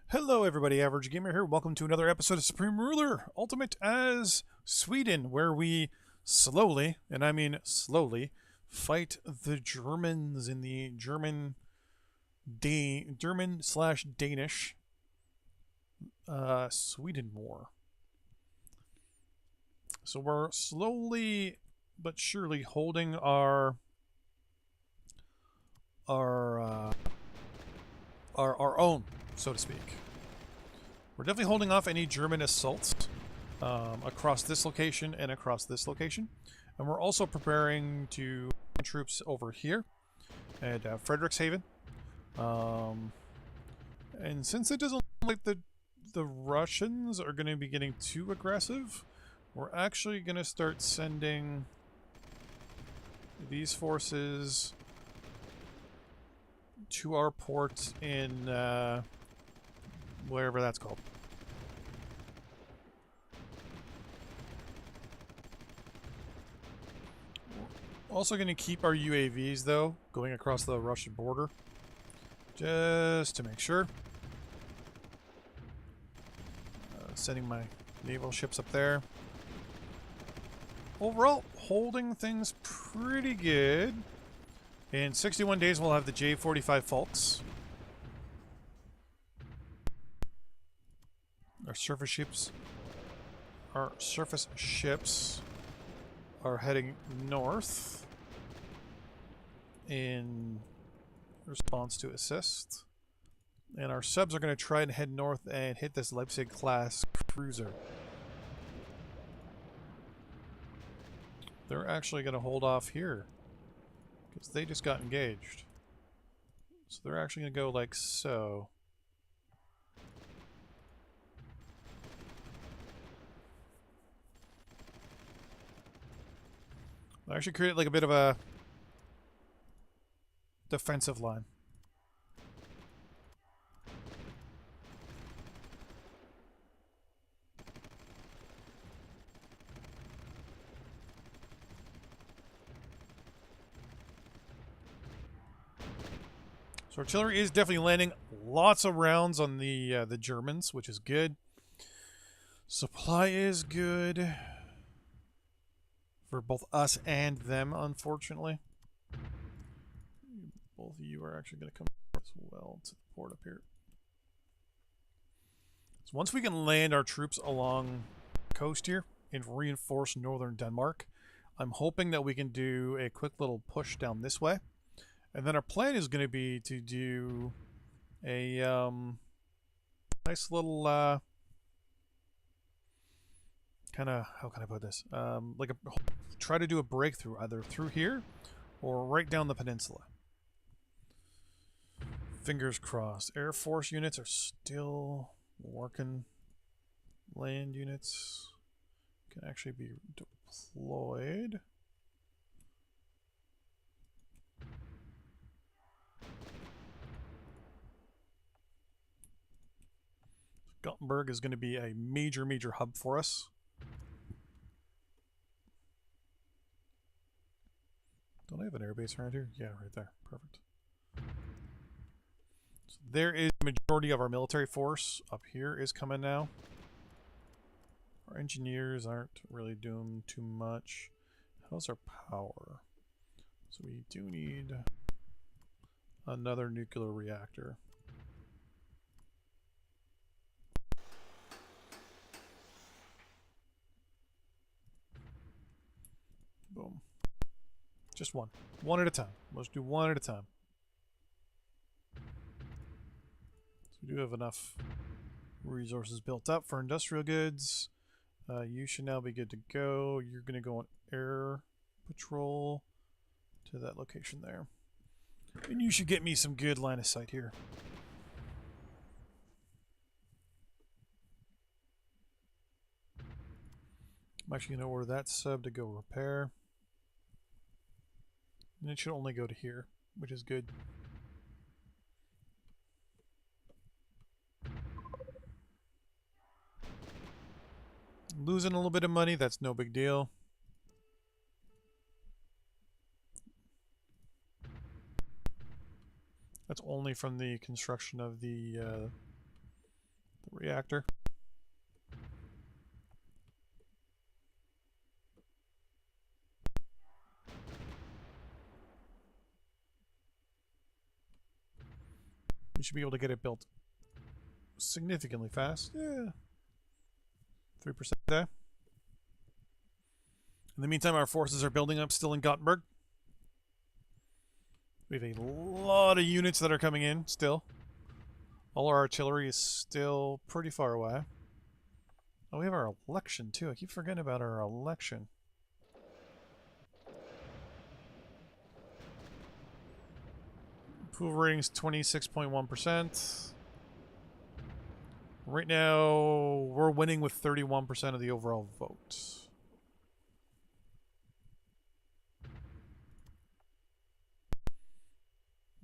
Hello, everybody. Average Gamer here. Welcome to another episode of Supreme Ruler Ultimate as Sweden, where we slowly, and I mean slowly, fight the Germans in the German/Danish Sweden War. So we're slowly but surely holding our uh, our own, so to speak. We're definitely holding off any German assaults across this location and across this location. And we're also preparing to send troops over here at Frederickshaven. And since it doesn't look like the Russians are going to be getting too aggressive, we're actually going to start sending these forces to our port in wherever that's called. Also going to keep our UAVs, though, going across the Russian border. Just to make sure. Sending my naval ships up there. Overall, holding things pretty good. In 61 days, we'll have the J-45 Falks. Our surface ships are heading north in response to assist. And our subs are going to try and head north and hit this Leipzig class cruiser. They're actually going to hold off here because they just got engaged. So they're actually going to go like so. I actually created like a bit of a defensive line. So artillery is definitely landing lots of rounds on the Germans, which is good. Supply is good for both us and them, unfortunately. Both of you are actually going to come as well to the port up here. So once we can land our troops along the coast here and reinforce northern Denmark, I'm hoping that we can do a quick little push down this way. And then our plan is going to be to do a nice little kind of, how can I put this? Try to do a breakthrough either through here or right down the peninsula. Fingers crossed. Air Force units are still working. Land units can actually be deployed. Gothenburg is going to be a major hub for us. Don't I have an airbase around here? Yeah, right there. Perfect. So there is the majority of our military force up here is coming now. Our engineers aren't really doing too much. How's our power? So we do need another nuclear reactor. Boom. Just one. One at a time. Let's do one at a time. So we do have enough resources built up for industrial goods. You should now be good to go. You're going to go on air patrol to that location there. And you should get me some good line of sight here. I'm actually going to order that sub to go repair. And it should only go to here, which is good. Losing a little bit of money, that's no big deal. That's only from the construction of the reactor. We should be able to get it built significantly fast. Yeah. 3% there. In the meantime, our forces are building up still in Gothenburg. We have a lot of units that are coming in still. All our artillery is still pretty far away. Oh, we have our election too. I keep forgetting about our election. Approval rating's 26.1%. Right now, we're winning with 31% of the overall vote.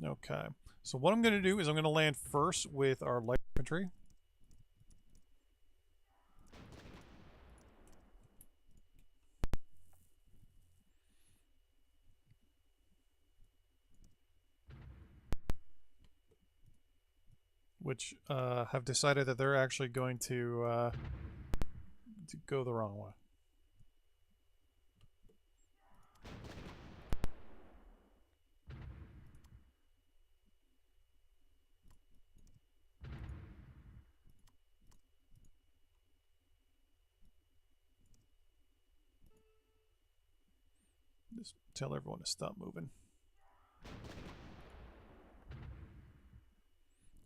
Okay. So what I'm going to do is I'm going to land first with our light infantry. Which have decided that they're actually going to go the wrong way. Just tell everyone to stop moving.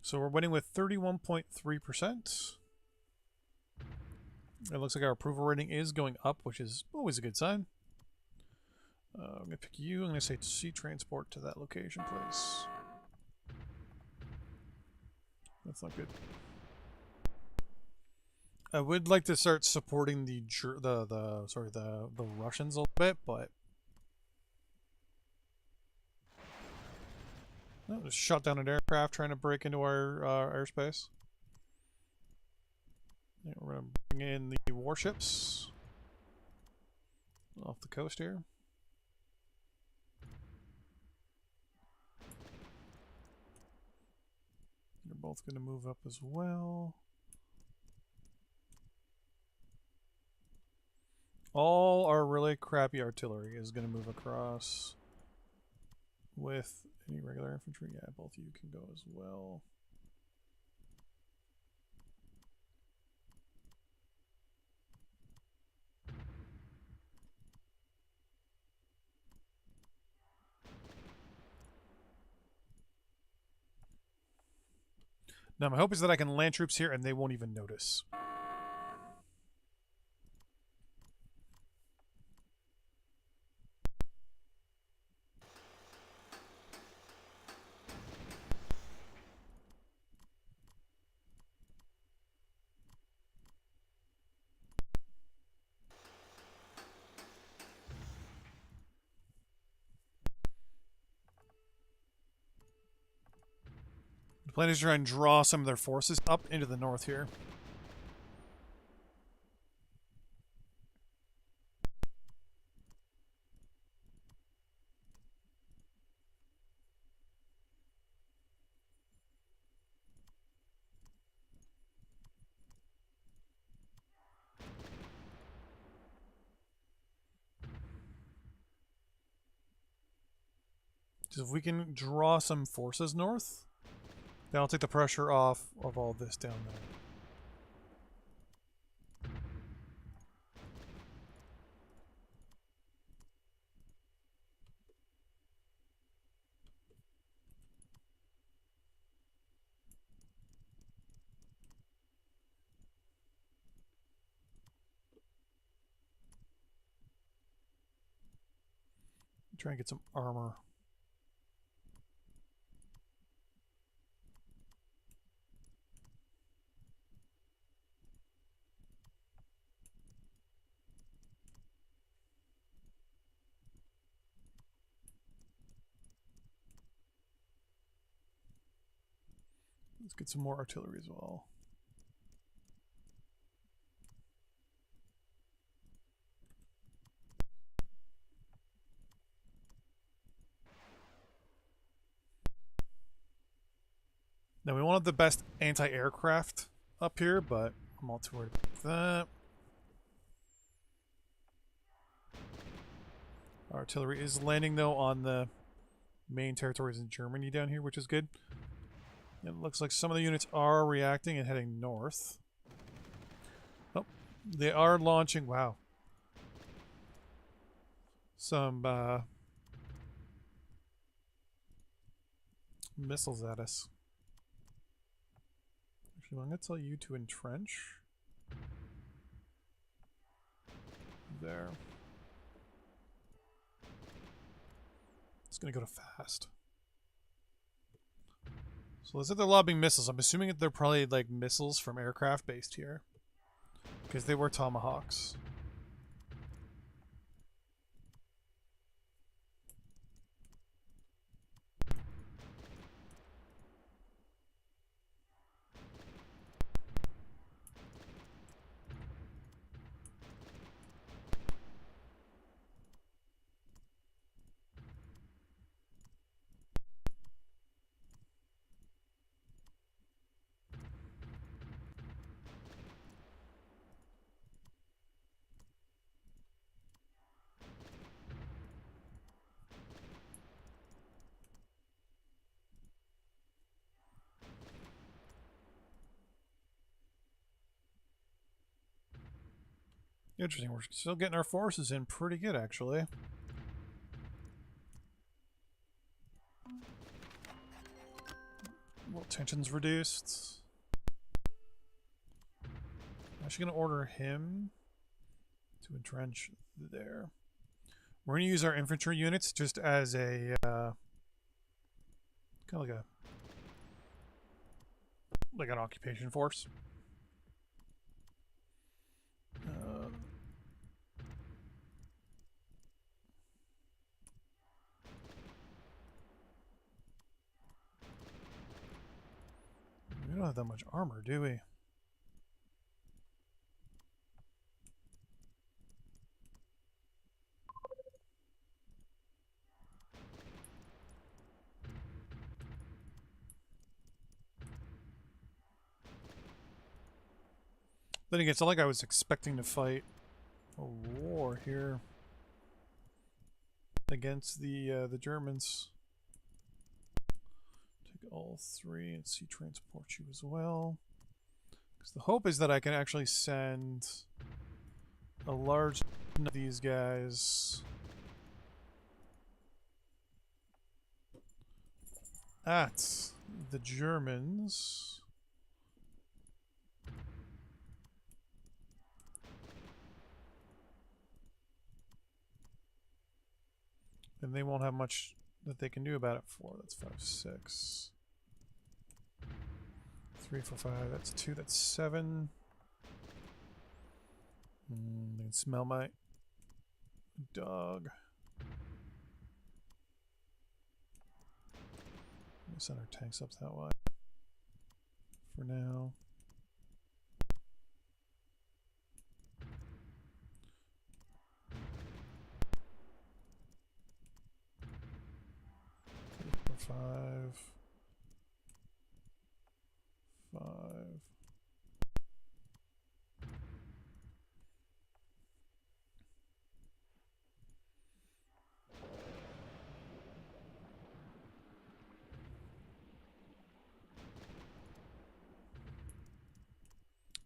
So we're winning with 31.3%. It looks like our approval rating is going up, which is always a good sign. I'm going to pick you. I'm going to say sea transport to that location, please. That's not good. I would like to start supporting the Russians a little bit, but no, just shot down an aircraft trying to break into our airspace. Yeah, we're going to bring in the warships off the coast here. They're both going to move up as well. All our really crappy artillery is going to move across with any regular infantry. Yeah, both of you can go as well. Now my hope is that I can land troops here and they won't even notice. The plan is to try and draw some of their forces up into the north here. So if we can draw some forces north, that'll take the pressure off of all this down there. Try and get some armor. Let's get some more artillery as well. Now we wanted the best anti-aircraft up here, but I'm all too worried about that. Artillery is landing, though, on the main territories in Germany down here, which is good. It looks like some of the units are reacting and heading north. Oh, they are launching, wow, some missiles at us. Actually, I'm going to tell you to entrench. There. It's going to go to fast. So let's say they're lobbing missiles. I'm assuming that they're probably like missiles from aircraft based here, because they were Tomahawks. Interesting. We're still getting our forces in pretty good, actually. Well, tension's reduced. I'm actually going to order him to entrench there. We're going to use our infantry units just as a kind of like an occupation force. We don't have that much armor, do we? Then again, it's not like I was expecting to fight a war here against the Germans. Take all three and sea transport you as well. Because the hope is that I can actually send a large number of these guys at the Germans. And they won't have much that they can do about it for. That's 5, 6. 3, 4, 5. That's 2. That's 7. They can smell my dog. Let me send our tanks up that way for now. Five.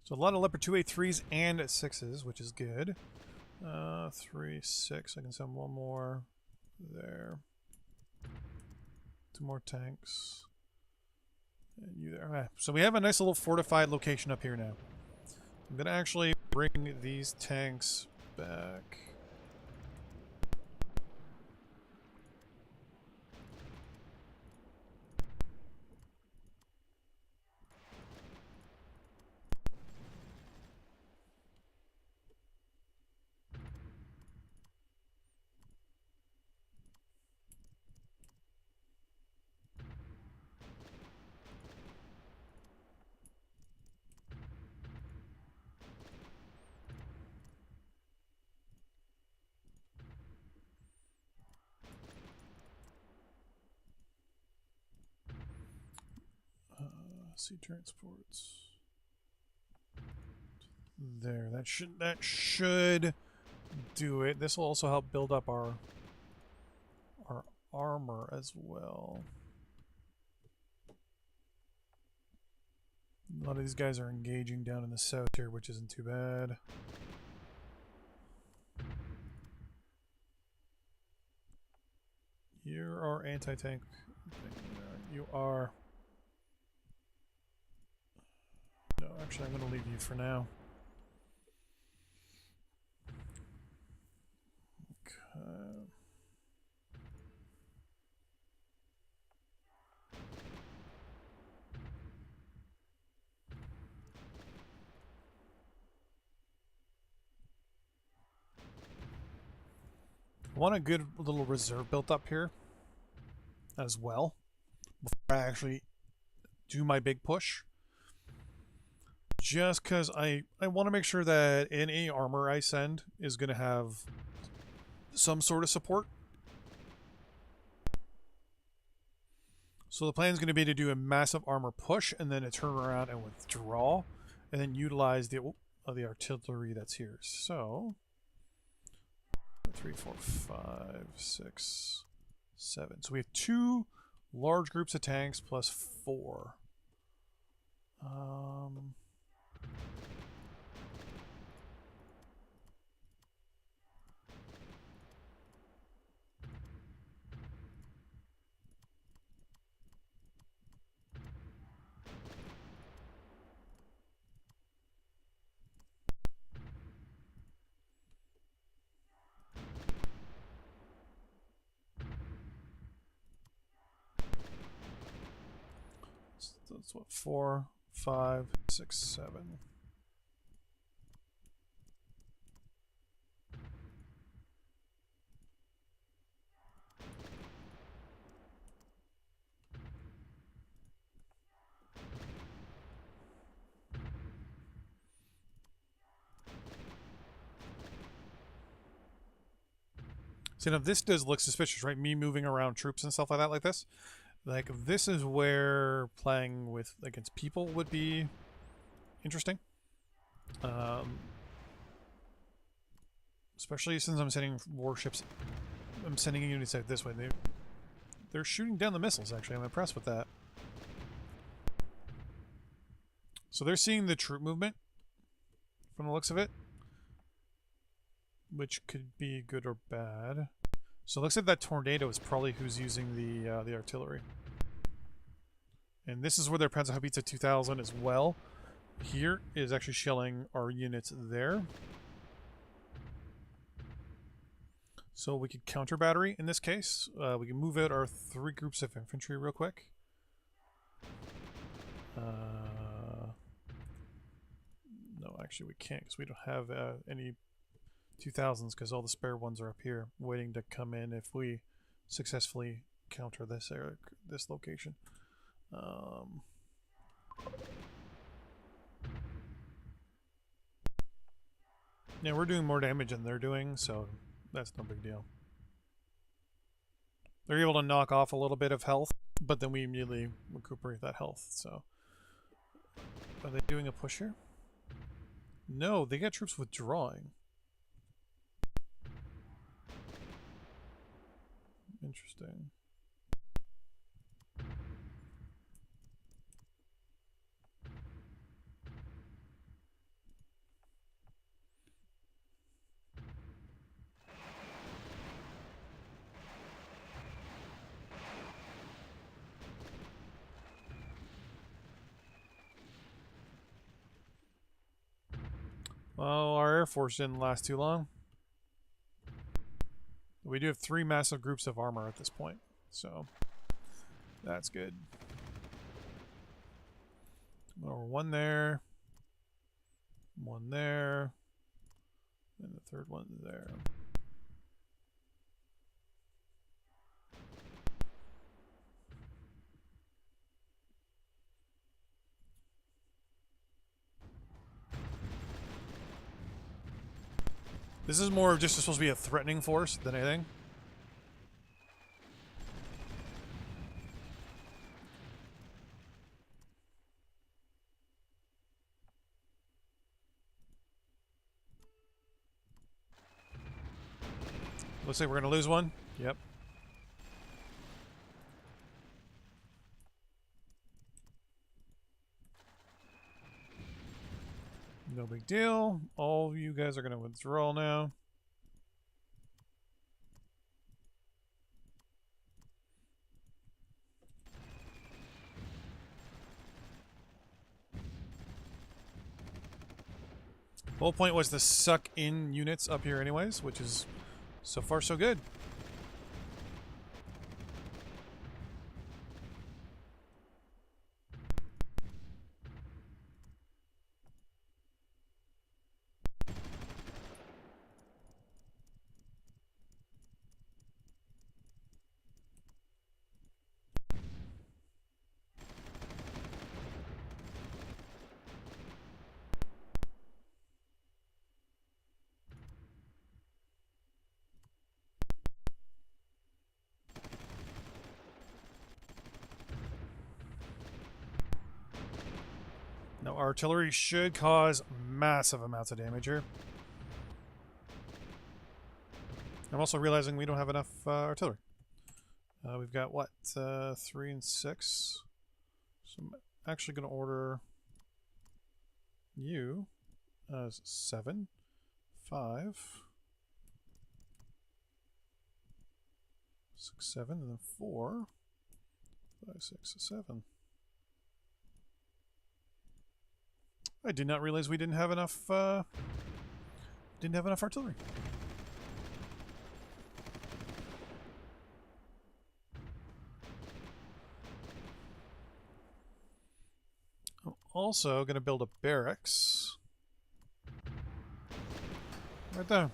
So a lot of Leopard 2A3s and 6s, which is good. 3, 6. I can send one more there. 2 more tanks. And you there. Okay. So we have a nice little fortified location up here now. I'm going to actually bring these tanks back. Sea transports. There, that should do it. This will also help build up our armor as well. A lot of these guys are engaging down in the south here, which isn't too bad. You're our anti-tank. You are. No, actually, I'm going to leave you for now. Okay. I want a good little reserve built up here as well before I actually do my big push. Just because I want to make sure that any armor I send is going to have some sort of support. So the plan is going to be to do a massive armor push and then a turn around and withdraw, and then utilize the artillery that's here. So 3, 4, 5, 6, 7. So we have 2 large groups of tanks plus 4. That's what, 4, 5, 6, 7. So now this does look suspicious, right? Me moving around troops and stuff like that, like this. Like, this is where playing with against people would be interesting. Especially since I'm sending warships. I'm sending units out this way. They're shooting down the missiles, actually. I'm impressed with that. So they're seeing the troop movement from the looks of it, which could be good or bad. So it looks like that tornado is probably who's using the artillery. And this is where their Panzerhaubitze 2000 as well. Here is actually shelling our units there. So we could counter battery in this case. We can move out our 3 groups of infantry real quick. No, actually we can't because we don't have any 2000s because all the spare ones are up here waiting to come in if we successfully counter this area, this location. Yeah, we're doing more damage than they're doing, so that's no big deal. They're able to knock off a little bit of health, but then we immediately recuperate that health, so. Are they doing a push here? No, they got troops withdrawing. Interesting. Well, our Air Force didn't last too long. We do have 3 massive groups of armor at this point, so that's good. Well, 1 there, 1 there, and the 3rd one there. This is more just supposed to be a threatening force than anything. Looks like we're going to lose one. Yep. No big deal. All of you guys are going to withdraw now. The whole point was to suck in units up here anyways, which is so far so good. Now, artillery should cause massive amounts of damage here. I'm also realizing we don't have enough artillery. We've got, what, 3 and 6? So I'm actually going to order you as 7, 5, 6, 7, and then 4, 5, 6, 7. I did not realize we didn't have enough artillery. I'm also going to build a barracks right there.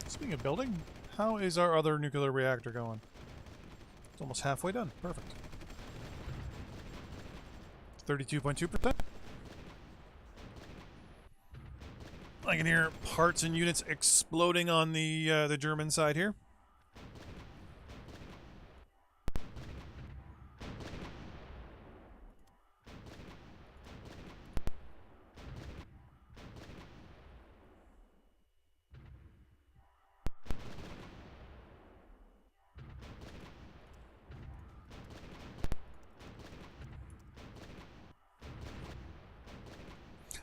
Speaking of building, how is our other nuclear reactor going? It's almost halfway done. Perfect. 32.2%. I can hear parts and units exploding on the German side here.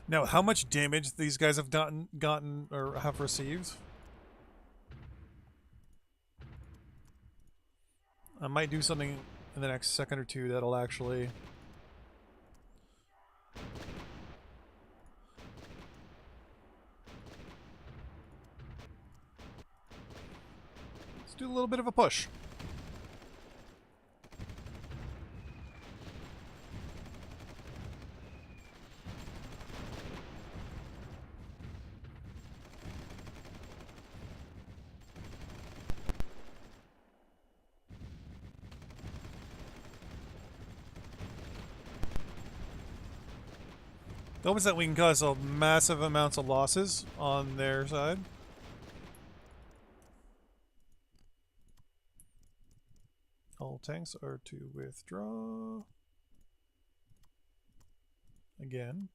Now, how much damage these guys have gotten or have received? I might do something in the next second or two that'll actually let's do a little bit of a push. The hope is that we can cause massive amounts of losses on their side. All tanks are to withdraw. Again.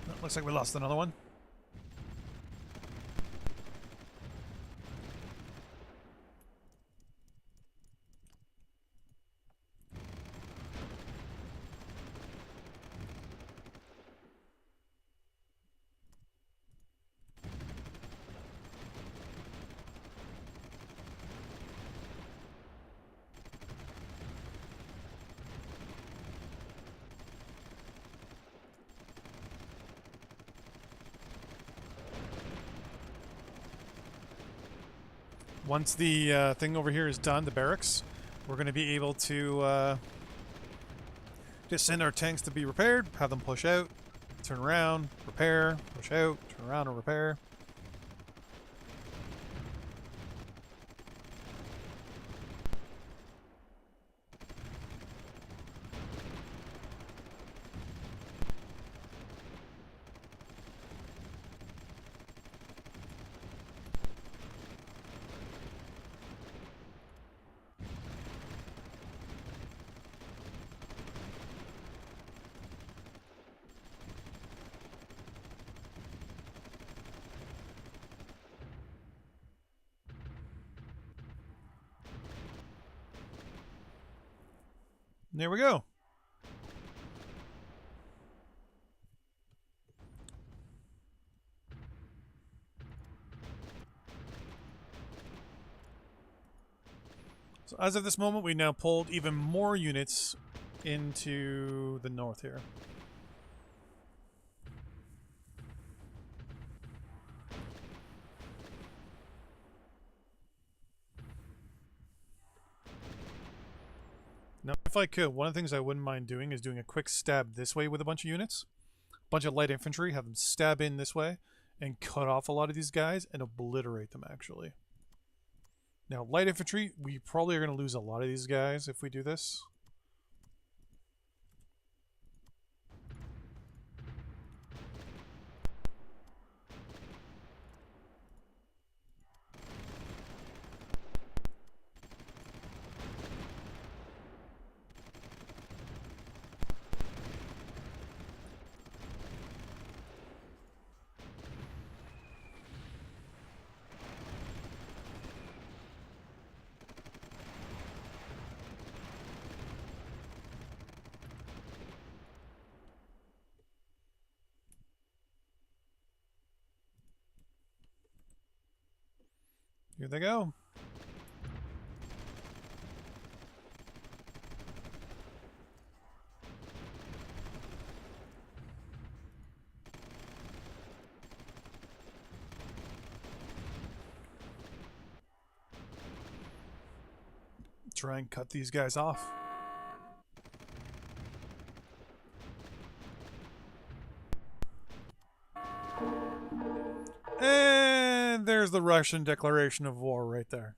Oh, looks like we lost another one. Once the thing over here is done, the barracks, we're going to be able to just send our tanks to be repaired, have them push out, turn around, repair, push out, turn around and repair. There we go. So as of this moment, we now pulled even more units into the north here. Now, if I could, one of the things I wouldn't mind doing is doing a quick stab this way with a bunch of units. A bunch of light infantry, have them stab in this way, and cut off a lot of these guys and obliterate them, actually. Now, light infantry, we probably are going to lose a lot of these guys if we do this. Here they go. Try and cut these guys off. And there's the Russian declaration of war right there.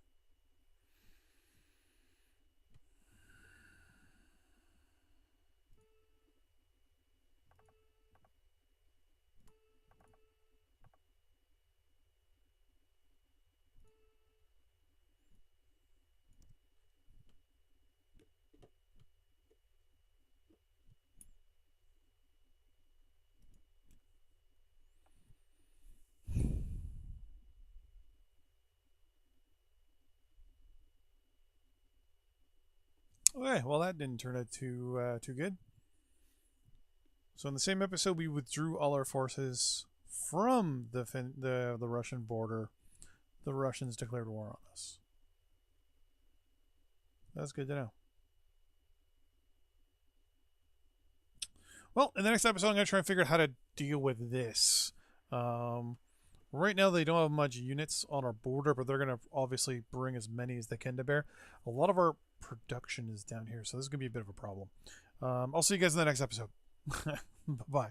Okay, well that didn't turn out too good. So in the same episode, we withdrew all our forces from the Russian border. The Russians declared war on us. That's good to know. Well, in the next episode, I'm going to try and figure out how to deal with this. Right now, they don't have much units on our border, but they're going to obviously bring as many as they can to bear. A lot of our production is down here, so this is going to be a bit of a problem. I'll see you guys in the next episode. Bye-bye.